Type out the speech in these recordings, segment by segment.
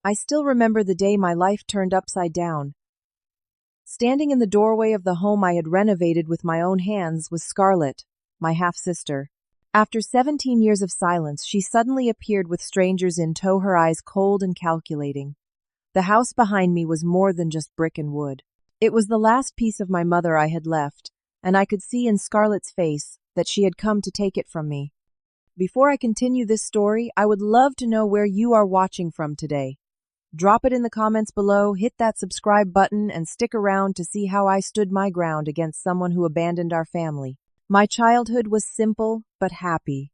I still remember the day my life turned upside down. Standing in the doorway of the home I had renovated with my own hands was Scarlett, my half-sister. After 17 years of silence, she suddenly appeared with strangers in tow, her eyes cold and calculating. The house behind me was more than just brick and wood. It was the last piece of my mother I had left, and I could see in Scarlett's face that she had come to take it from me. Before I continue this story, I would love to know where you are watching from today. Drop it in the comments below, hit that subscribe button, and stick around to see how I stood my ground against someone who abandoned our family. My childhood was simple but happy.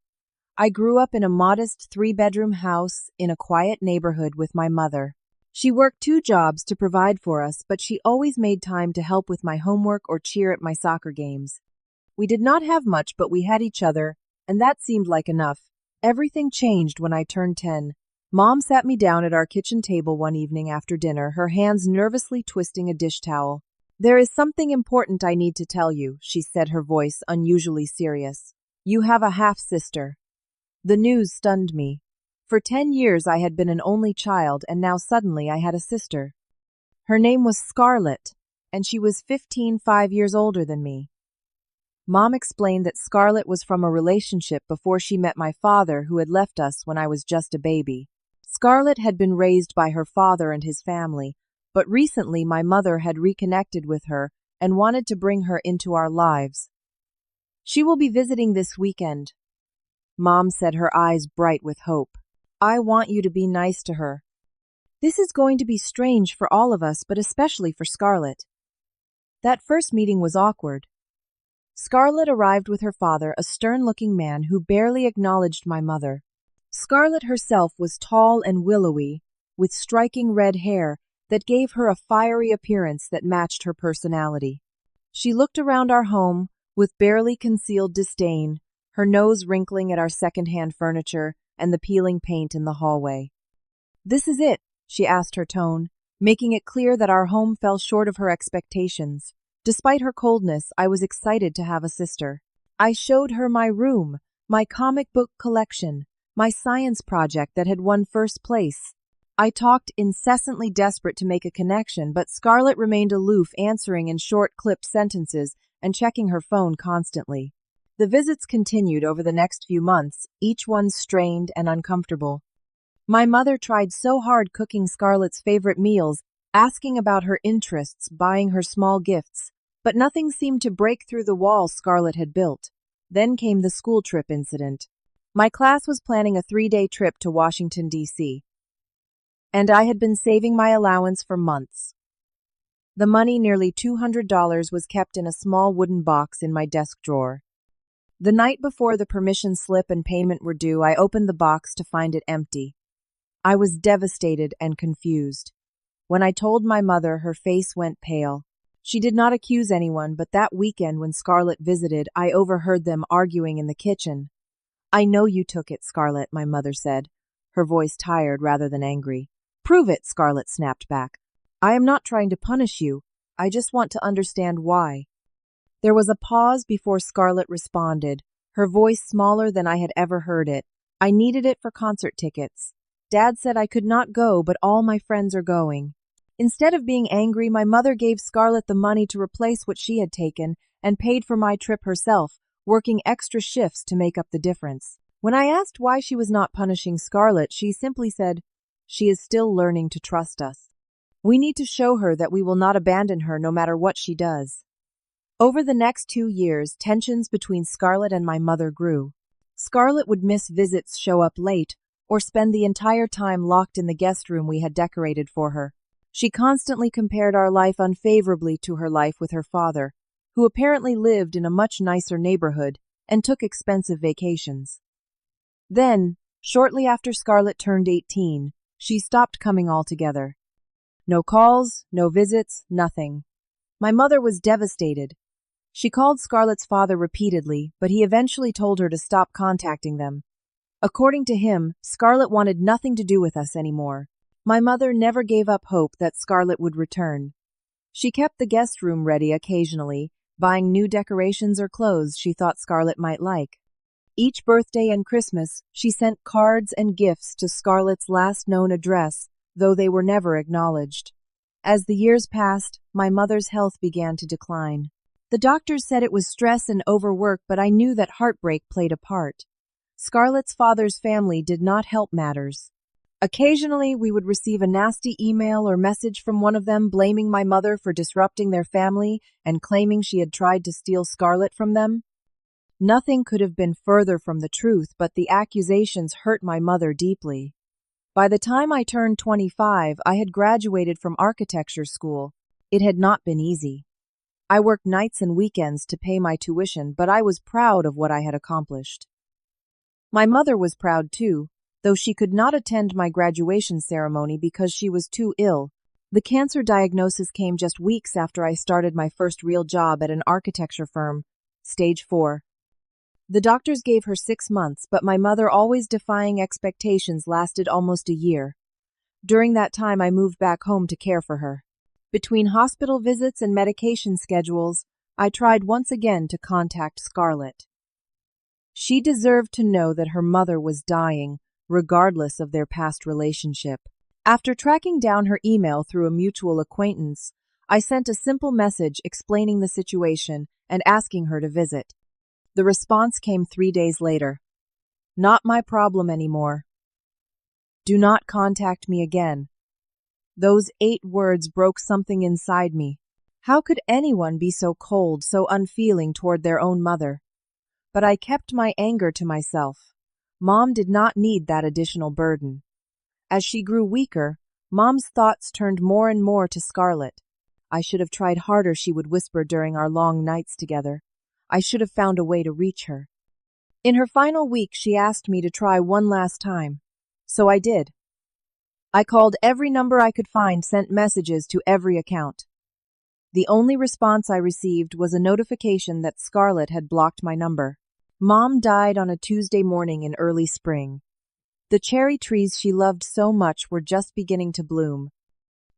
I grew up in a modest 3-bedroom house in a quiet neighborhood with my mother. She worked 2 jobs to provide for us, but she always made time to help with my homework or cheer at my soccer games. We did not have much, but we had each other, and that seemed like enough. Everything changed when I turned 10. Mom sat me down at our kitchen table one evening after dinner, her hands nervously twisting a dish towel. "There is something important I need to tell you," she said, her voice unusually serious. "You have a half-sister." The news stunned me. For 10 years I had been an only child, and now suddenly I had a sister. Her name was Scarlett, and she was 5 years older than me. Mom explained that Scarlett was from a relationship before she met my father, who had left us when I was just a baby. Scarlett had been raised by her father and his family, but recently my mother had reconnected with her and wanted to bring her into our lives. "She will be visiting this weekend," Mom said, her eyes bright with hope. "I want you to be nice to her. This is going to be strange for all of us, but especially for Scarlett." That first meeting was awkward. Scarlett arrived with her father, a stern-looking man who barely acknowledged my mother. Scarlett herself was tall and willowy, with striking red hair that gave her a fiery appearance that matched her personality. She looked around our home with barely concealed disdain, her nose wrinkling at our second-hand furniture and the peeling paint in the hallway. "This is it?" she asked, her tone making it clear that our home fell short of her expectations. Despite her coldness, I was excited to have a sister. I showed her my room, my comic book collection, my science project that had won first place. I talked incessantly, desperate to make a connection, but Scarlett remained aloof, answering in short, clipped sentences and checking her phone constantly. The visits continued over the next few months, each one strained and uncomfortable. My mother tried so hard cooking Scarlett's favorite meals, asking about her interests, buying her small gifts, but nothing seemed to break through the wall Scarlett had built. Then came the school trip incident. My class was planning a 3-day trip to Washington, D.C., and I had been saving my allowance for months. The money, nearly $200, was kept in a small wooden box in my desk drawer. The night before the permission slip and payment were due, I opened the box to find it empty. I was devastated and confused. When I told my mother, her face went pale. She did not accuse anyone, but that weekend when Scarlett visited, I overheard them arguing in the kitchen. "I know you took it, Scarlett," my mother said, her voice tired rather than angry. "Prove it," Scarlett snapped back. "I am not trying to punish you. I just want to understand why." There was a pause before Scarlett responded, her voice smaller than I had ever heard it. "I needed it for concert tickets. Dad said I could not go, but all my friends are going." Instead of being angry, my mother gave Scarlett the money to replace what she had taken and paid for my trip herself, working extra shifts to make up the difference. When I asked why she was not punishing Scarlett, she simply said, "She is still learning to trust us. We need to show her that we will not abandon her no matter what she does." Over the next 2 years, tensions between Scarlett and my mother grew. Scarlett would miss visits, show up late, or spend the entire time locked in the guest room we had decorated for her. She constantly compared our life unfavorably to her life with her father, who apparently lived in a much nicer neighborhood and took expensive vacations. Then, shortly after Scarlett turned 18, she stopped coming altogether. No calls, no visits, nothing. My mother was devastated. She called Scarlett's father repeatedly, but he eventually told her to stop contacting them. According to him, Scarlett wanted nothing to do with us anymore. My mother never gave up hope that Scarlett would return. She kept the guest room ready occasionally, buying new decorations or clothes she thought Scarlett might like. Each birthday and Christmas, she sent cards and gifts to Scarlett's last known address, though they were never acknowledged. As the years passed, my mother's health began to decline. The doctors said it was stress and overwork, but I knew that heartbreak played a part. Scarlett's father's family did not help matters. Occasionally, we would receive a nasty email or message from one of them blaming my mother for disrupting their family and claiming she had tried to steal Scarlett from them. Nothing could have been further from the truth, but the accusations hurt my mother deeply. By the time I turned 25, I had graduated from architecture school. It had not been easy. I worked nights and weekends to pay my tuition, but I was proud of what I had accomplished. My mother was proud too, though she could not attend my graduation ceremony because she was too ill. The cancer diagnosis came just weeks after I started my first real job at an architecture firm, stage 4. The doctors gave her 6 months, but my mother, always defying expectations, lasted almost a year. During that time, I moved back home to care for her. Between hospital visits and medication schedules, I tried once again to contact Scarlett. She deserved to know that her mother was dying, regardless of their past relationship. After tracking down her email through a mutual acquaintance, I sent a simple message explaining the situation and asking her to visit. The response came 3 days later. Not my problem anymore. Do not contact me again. Those 8 words broke something inside me. How could anyone be so cold, so unfeeling toward their own mother? But I kept my anger to myself. Mom did not need that additional burden. As she grew weaker, Mom's thoughts turned more and more to Scarlett. I should have tried harder, she would whisper during our long nights together. I should have found a way to reach her. In her final week, she asked me to try one last time. So I did. I called every number I could find, sent messages to every account. The only response I received was a notification that Scarlett had blocked my number. Mom died on a Tuesday morning in early spring. The cherry trees she loved so much were just beginning to bloom.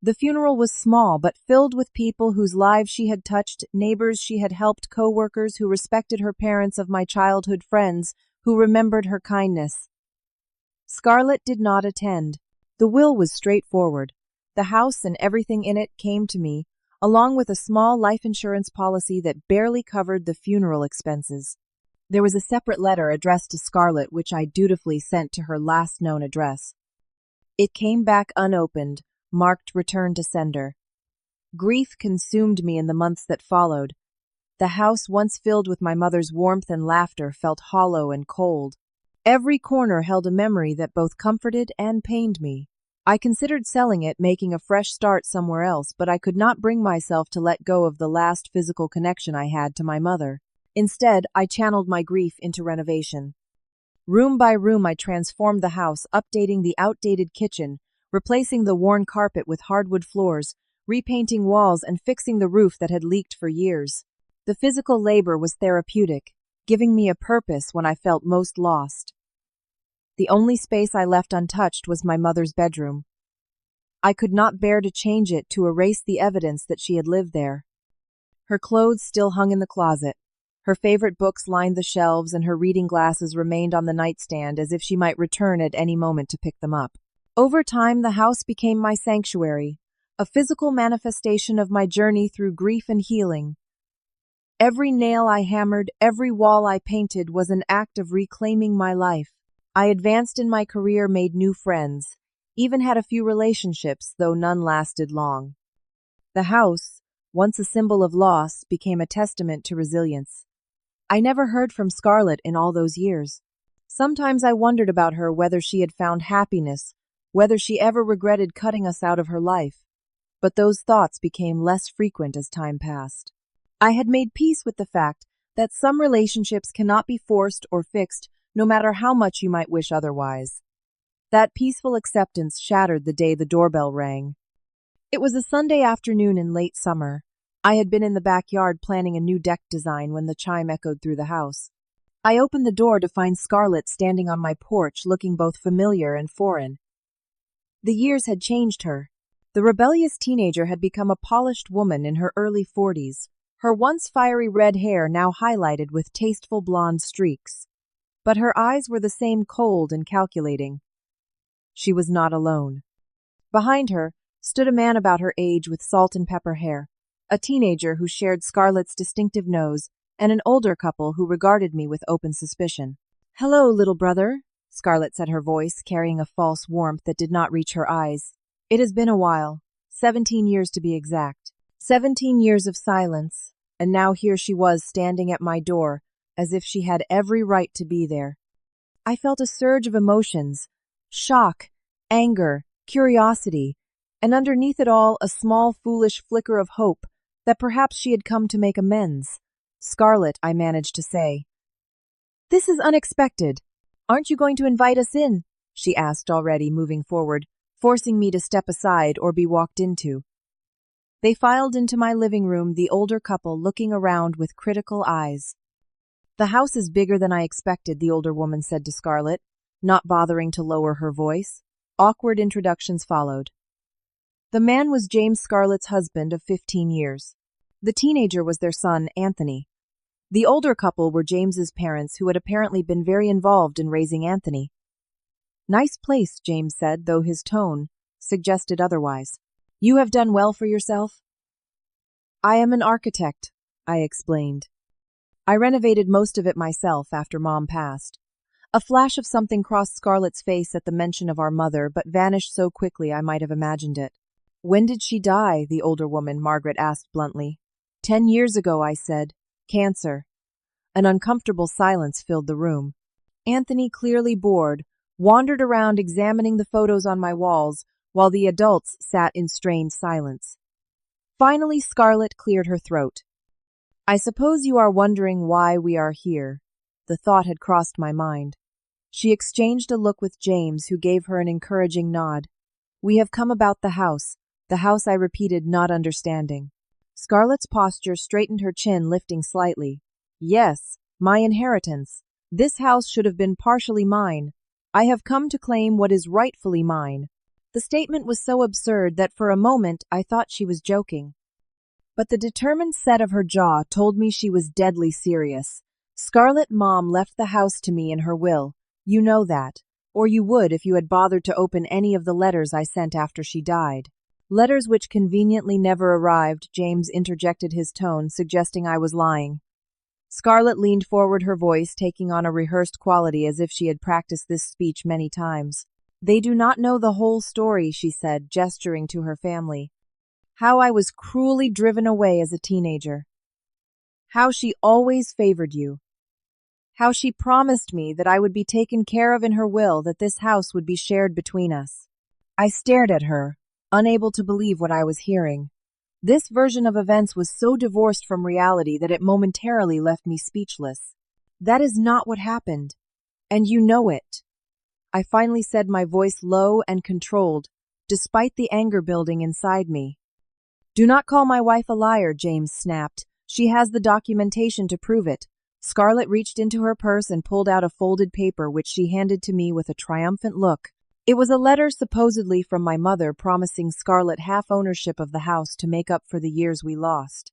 The funeral was small but filled with people whose lives she had touched, neighbors she had helped, co-workers who respected her, parents of my childhood friends who remembered her kindness. Scarlett did not attend. The will was straightforward. The house and everything in it came to me, along with a small life insurance policy that barely covered the funeral expenses. There was a separate letter addressed to Scarlett which I dutifully sent to her last known address. It came back unopened, marked return to sender. Grief consumed me in the months that followed. The house, once filled with my mother's warmth and laughter, felt hollow and cold. Every corner held a memory that both comforted and pained me. I considered selling it, making a fresh start somewhere else, but I could not bring myself to let go of the last physical connection I had to my mother. Instead, I channeled my grief into renovation. Room by room, I transformed the house, updating the outdated kitchen, replacing the worn carpet with hardwood floors, repainting walls, and fixing the roof that had leaked for years. The physical labor was therapeutic, giving me a purpose when I felt most lost. The only space I left untouched was my mother's bedroom. I could not bear to change it, to erase the evidence that she had lived there. Her clothes still hung in the closet. Her favorite books lined the shelves, and her reading glasses remained on the nightstand as if she might return at any moment to pick them up. Over time, the house became my sanctuary, a physical manifestation of my journey through grief and healing. Every nail I hammered, every wall I painted was an act of reclaiming my life. I advanced in my career, made new friends, even had a few relationships, though none lasted long. The house, once a symbol of loss, became a testament to resilience. I never heard from Scarlett in all those years. Sometimes I wondered about her, whether she had found happiness, whether she ever regretted cutting us out of her life. But those thoughts became less frequent as time passed. I had made peace with the fact that some relationships cannot be forced or fixed, no matter how much you might wish otherwise. That peaceful acceptance shattered the day the doorbell rang. It was a Sunday afternoon in late summer. I had been in the backyard planning a new deck design when the chime echoed through the house. I opened the door to find Scarlett standing on my porch, looking both familiar and foreign. The years had changed her. The rebellious teenager had become a polished woman in her early 40s, her once fiery red hair now highlighted with tasteful blonde streaks. But her eyes were the same, cold and calculating. She was not alone. Behind her stood a man about her age with salt and pepper hair, a teenager who shared Scarlett's distinctive nose, and an older couple who regarded me with open suspicion. "Hello, little brother," Scarlett said, her voice carrying a false warmth that did not reach her eyes. "It has been a while, 17 years to be exact. 17 years of silence, and now here she was standing at my door, as if she had every right to be there. I felt a surge of emotions, shock, anger, curiosity, and underneath it all a small foolish flicker of hope that perhaps she had come to make amends. "Scarlett," I managed to say. "This is unexpected. Aren't you going to invite us in?" she asked, already moving forward, forcing me to step aside or be walked into. They filed into my living room, the older couple looking around with critical eyes. "The house is bigger than I expected," the older woman said to Scarlett, not bothering to lower her voice. Awkward introductions followed. The man was James Scarlett's husband of 15 years. The teenager was their son, Anthony. The older couple were James's parents, who had apparently been very involved in raising Anthony. "Nice place," James said, though his tone suggested otherwise. "You have done well for yourself?" "I am an architect," I explained. "I renovated most of it myself after Mom passed." A flash of something crossed Scarlett's face at the mention of our mother, but vanished so quickly I might have imagined it. "When did she die?" the older woman, Margaret, asked bluntly. 10 years ago," I said. "Cancer." An uncomfortable silence filled the room. Anthony, clearly bored, wandered around examining the photos on my walls, while the adults sat in strained silence. Finally, Scarlett cleared her throat. "I suppose you are wondering why we are here." The thought had crossed my mind. She exchanged a look with James, who gave her an encouraging nod. "We have come about the house," I repeated, not understanding. Scarlett's posture straightened, her chin lifting slightly. "Yes, my inheritance. This house should have been partially mine. I have come to claim what is rightfully mine." The statement was so absurd that for a moment I thought she was joking. But the determined set of her jaw told me she was deadly serious. "Scarlett, Mom left the house to me in her will. You know that. Or you would if you had bothered to open any of the letters I sent after she died." "Letters which conveniently never arrived," James interjected, his tone suggesting I was lying. Scarlett leaned forward, her voice taking on a rehearsed quality, as if she had practiced this speech many times. "They do not know the whole story," she said, gesturing to her family. "How I was cruelly driven away as a teenager. How she always favored you. How she promised me that I would be taken care of in her will, that this house would be shared between us." I stared at her, unable to believe what I was hearing. This version of events was so divorced from reality that it momentarily left me speechless. "That is not what happened, and you know it," I finally said, my voice low and controlled, despite the anger building inside me. "Do not call my wife a liar," James snapped. "She has the documentation to prove it." Scarlett reached into her purse and pulled out a folded paper, which she handed to me with a triumphant look. It was a letter supposedly from my mother, promising Scarlett half ownership of the house to make up for the years we lost.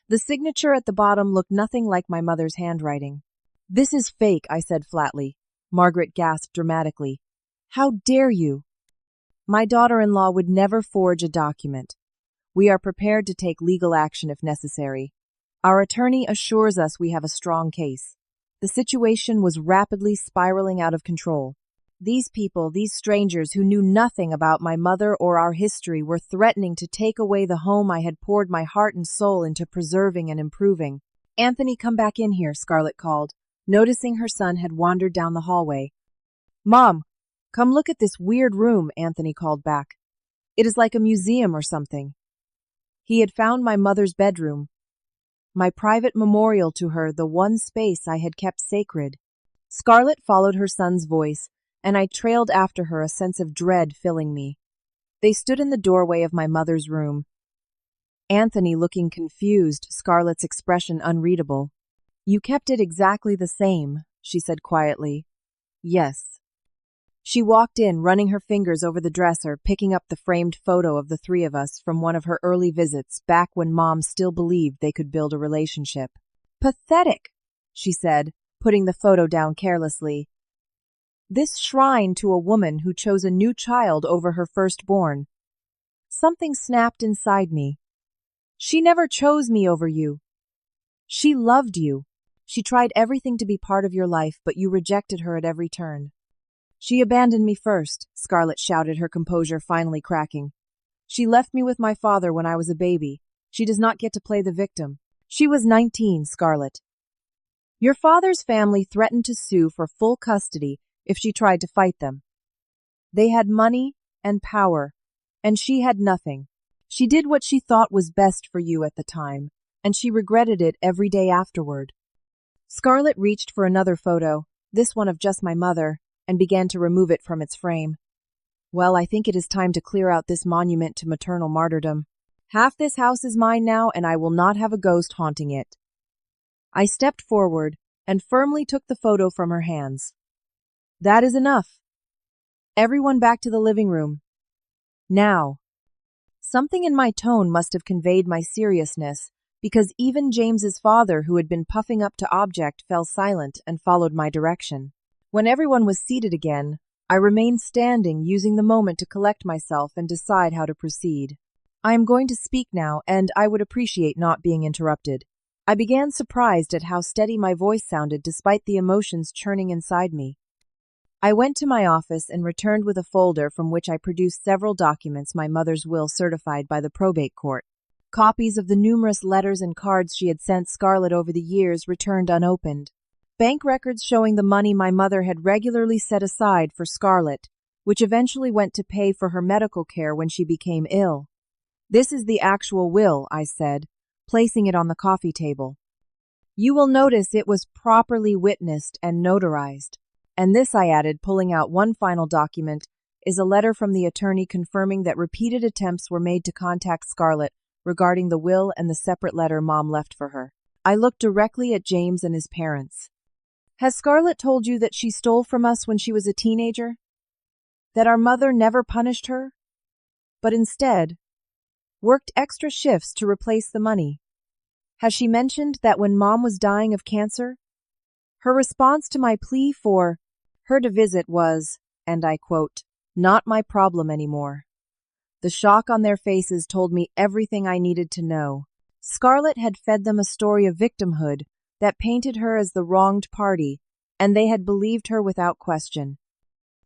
The signature at the bottom looked nothing like my mother's handwriting. "This is fake," I said flatly. Margaret gasped dramatically. "How dare you?" "My daughter-in-law would never forge a document. We are prepared to take legal action if necessary. Our attorney assures us we have a strong case." The situation was rapidly spiraling out of control. These people, these strangers who knew nothing about my mother or our history, were threatening to take away the home I had poured my heart and soul into preserving and improving. "Anthony, come back in here," Scarlett called, noticing her son had wandered down the hallway. "Mom, come look at this weird room," Anthony called back. "It is like a museum or something." He had found my mother's bedroom, my private memorial to her, the one space I had kept sacred. Scarlett followed her son's voice, and I trailed after her, a sense of dread filling me. They stood in the doorway of my mother's room. Anthony looking confused, Scarlett's expression unreadable. "You kept it exactly the same," she said quietly. "Yes." She walked in, running her fingers over the dresser, picking up the framed photo of the three of us from one of her early visits, back when Mom still believed they could build a relationship. "Pathetic," she said, putting the photo down carelessly. "This shrine to a woman who chose a new child over her firstborn. Something snapped inside me. She never chose me over you. She loved you. She tried everything to be part of your life, but you rejected her at every turn. She abandoned me first, Scarlett shouted, her composure finally cracking. She left me with my father when I was a baby. She does not get to play the victim. She was 19, Scarlett. Your father's family threatened to sue for full custody if she tried to fight them. They had money and power, and she had nothing. She did what she thought was best for you at the time, and she regretted it every day afterward. Scarlett reached for another photo, this one of just my mother, and began to remove it from its frame. Well, I think it is time to clear out this monument to maternal martyrdom. Half this house is mine now, and I will not have a ghost haunting it. I stepped forward and firmly took the photo from her hands. That is enough. Everyone back to the living room. Now. Something in my tone must have conveyed my seriousness, because even James's father, who had been puffing up to object, fell silent and followed my direction. When everyone was seated again, I remained standing, using the moment to collect myself and decide how to proceed. I am going to speak now, and I would appreciate not being interrupted. I began, surprised at how steady my voice sounded despite the emotions churning inside me. I went to my office and returned with a folder from which I produced several documents my mother's will certified by the probate court. Copies of the numerous letters and cards she had sent Scarlett over the years returned unopened. Bank records showing the money my mother had regularly set aside for Scarlett, which eventually went to pay for her medical care when she became ill. This is the actual will, I said, placing it on the coffee table. You will notice it was properly witnessed and notarized. And this, I added, pulling out one final document, is a letter from the attorney confirming that repeated attempts were made to contact Scarlett regarding the will and the separate letter Mom left for her. I looked directly at James and his parents. Has Scarlett told you that she stole from us when she was a teenager? That our mother never punished her, but instead worked extra shifts to replace the money? Has she mentioned that when Mom was dying of cancer, her response to my plea for her to visit was, and I quote, "Not my problem anymore"? The shock on their faces told me everything I needed to know. Scarlett had fed them a story of victimhood that painted her as the wronged party, and they had believed her without question.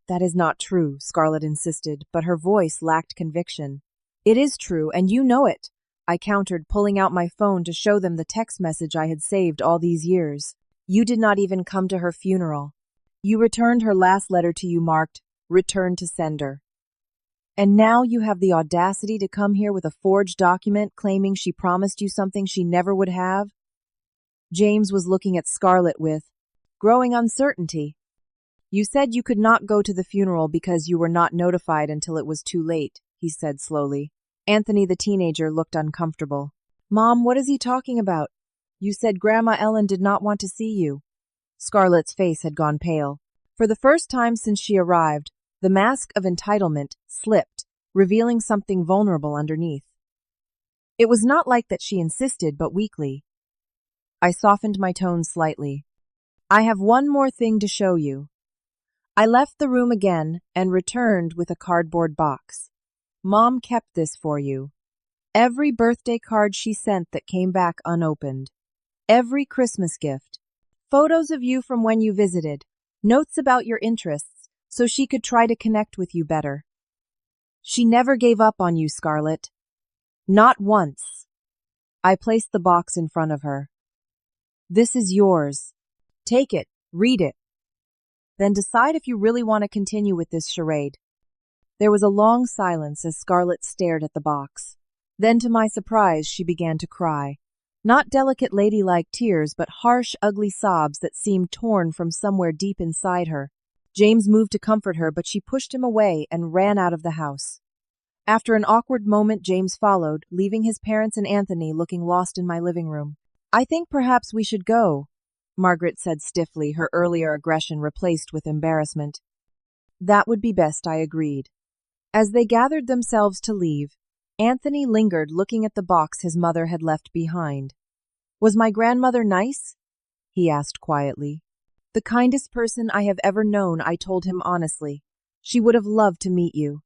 That is not true, Scarlett insisted, but her voice lacked conviction. It is true, and you know it, I countered, pulling out my phone to show them the text message I had saved all these years. You did not even come to her funeral. You returned her last letter to you marked, "Return to sender." And now you have the audacity to come here with a forged document claiming she promised you something she never would have? James was looking at Scarlett with growing uncertainty. You said you could not go to the funeral because you were not notified until it was too late, he said slowly. Anthony, the teenager, looked uncomfortable. Mom, what is he talking about? You said Grandma Ellen did not want to see you. Scarlett's face had gone pale. For the first time since she arrived, the mask of entitlement slipped, revealing something vulnerable underneath. It was not like that she insisted, but weakly. I softened my tone slightly. I have one more thing to show you. I left the room again and returned with a cardboard box. Mom kept this for you. Every birthday card she sent that came back unopened. Every Christmas gift. Photos of you from when you visited. Notes about your interests, so she could try to connect with you better. She never gave up on you, Scarlett. Not once. I placed the box in front of her. This is yours. Take it, read it. Then decide if you really want to continue with this charade. There was a long silence as Scarlett stared at the box. Then, to my surprise, she began to cry. Not delicate ladylike tears, but harsh, ugly sobs that seemed torn from somewhere deep inside her. James moved to comfort her, but she pushed him away and ran out of the house. After an awkward moment, James followed, leaving his parents and Anthony looking lost in my living room. I think perhaps we should go, Margaret said stiffly, her earlier aggression replaced with embarrassment. That would be best, I agreed. As they gathered themselves to leave, Anthony lingered, looking at the box his mother had left behind. Was my grandmother nice? He asked quietly. The kindest person I have ever known, I told him honestly. She would have loved to meet you.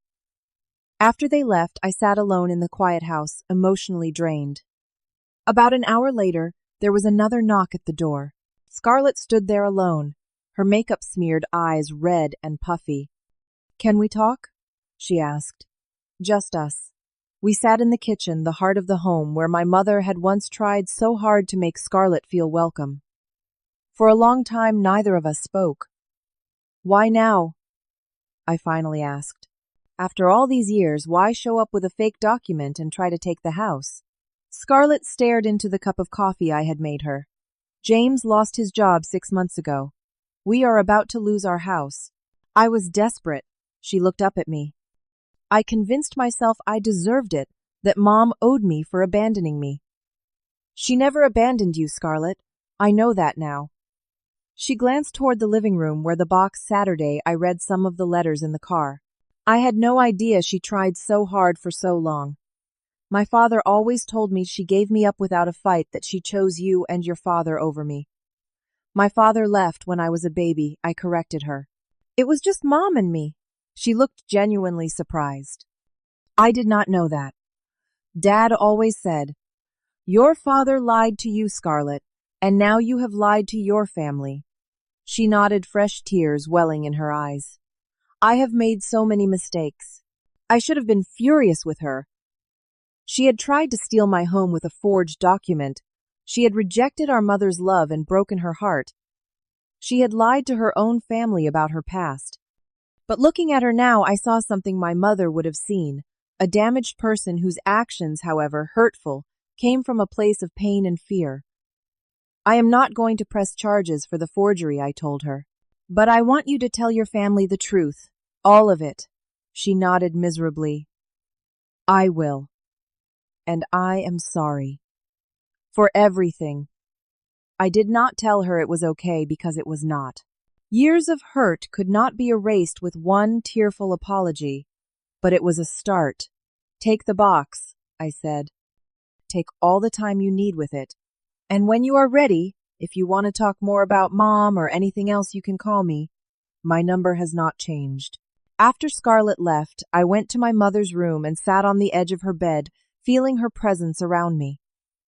After they left, I sat alone in the quiet house, emotionally drained. About an hour later, there was another knock at the door. Scarlett stood there alone, her makeup-smeared eyes red and puffy. "Can we talk?" she asked. "Just us." We sat in the kitchen, the heart of the home, where my mother had once tried so hard to make Scarlett feel welcome. For a long time, neither of us spoke. "Why now?" I finally asked. "After all these years, why show up with a fake document and try to take the house?" Scarlett stared into the cup of coffee I had made her. "James lost his job 6 months ago. We are about to lose our house." I was desperate. She looked up at me. "I convinced myself I deserved it, that Mom owed me for abandoning me." "She never abandoned you, Scarlett. I know that now." She glanced toward the living room where the box Saturday I read some of the letters in the car. I had no idea she tried so hard for so long. "My father always told me she gave me up without a fight, that she chose you and your father over me." "My father left when I was a baby," I corrected her. "It was just Mom and me." She looked genuinely surprised. "I did not know that. Dad always said, 'Your father lied to you, Scarlett, and now you have lied to your family.'" She nodded, fresh tears welling in her eyes. "I have made so many mistakes. I should have been furious with her. She had tried to steal my home with a forged document. She had rejected our mother's love and broken her heart. She had lied to her own family about her past. But looking at her now, I saw something my mother would have seen, a damaged person whose actions, however hurtful, came from a place of pain and fear. "I am not going to press charges for the forgery," I told her. "But I want you to tell your family the truth, all of it." She nodded miserably. "I will. And I am sorry. For everything." I did not tell her it was okay, because it was not. Years of hurt could not be erased with one tearful apology, but it was a start. "Take the box," I said. "Take all the time you need with it. And when you are ready, if you want to talk more about Mom or anything else, you can call me. My number has not changed." After Scarlett left, I went to my mother's room and sat on the edge of her bed, feeling her presence around me.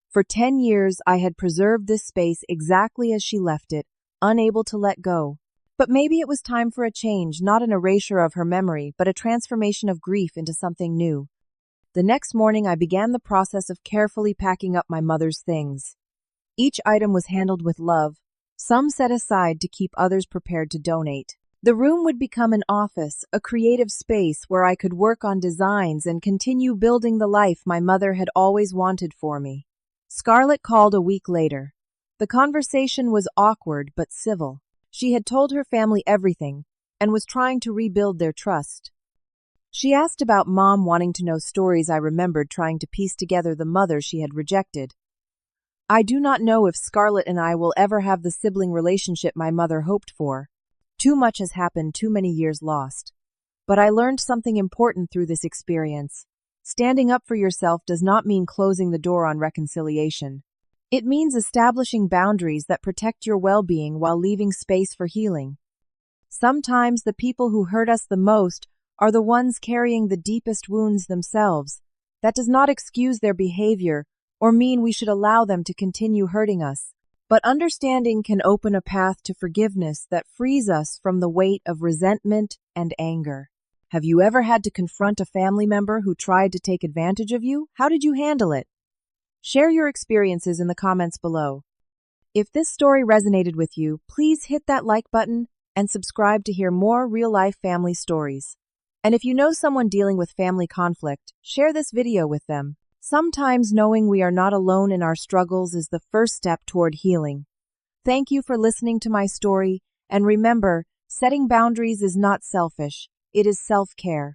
For 10 years, I had preserved this space exactly as she left it, unable to let go. But maybe it was time for a change, not an erasure of her memory, but a transformation of grief into something new. The next morning, I began the process of carefully packing up my mother's things. Each item was handled with love, some set aside to keep others prepared to donate. The room would become an office, a creative space where I could work on designs and continue building the life my mother had always wanted for me. Scarlett called a week later. The conversation was awkward but civil. She had told her family everything and was trying to rebuild their trust. She asked about Mom, wanting to know stories I remembered, trying to piece together the mother she had rejected. I do not know if Scarlett and I will ever have the sibling relationship my mother hoped for. Too much has happened, too many years lost. But I learned something important through this experience. Standing up for yourself does not mean closing the door on reconciliation. It means establishing boundaries that protect your well-being while leaving space for healing. Sometimes the people who hurt us the most are the ones carrying the deepest wounds themselves. That does not excuse their behavior or mean we should allow them to continue hurting us. But understanding can open a path to forgiveness that frees us from the weight of resentment and anger. Have you ever had to confront a family member who tried to take advantage of you? How did you handle it? Share your experiences in the comments below. If this story resonated with you, please hit that like button and subscribe to hear more real-life family stories. And if you know someone dealing with family conflict, share this video with them. Sometimes knowing we are not alone in our struggles is the first step toward healing. Thank you for listening to my story, and remember, setting boundaries is not selfish, it is self-care.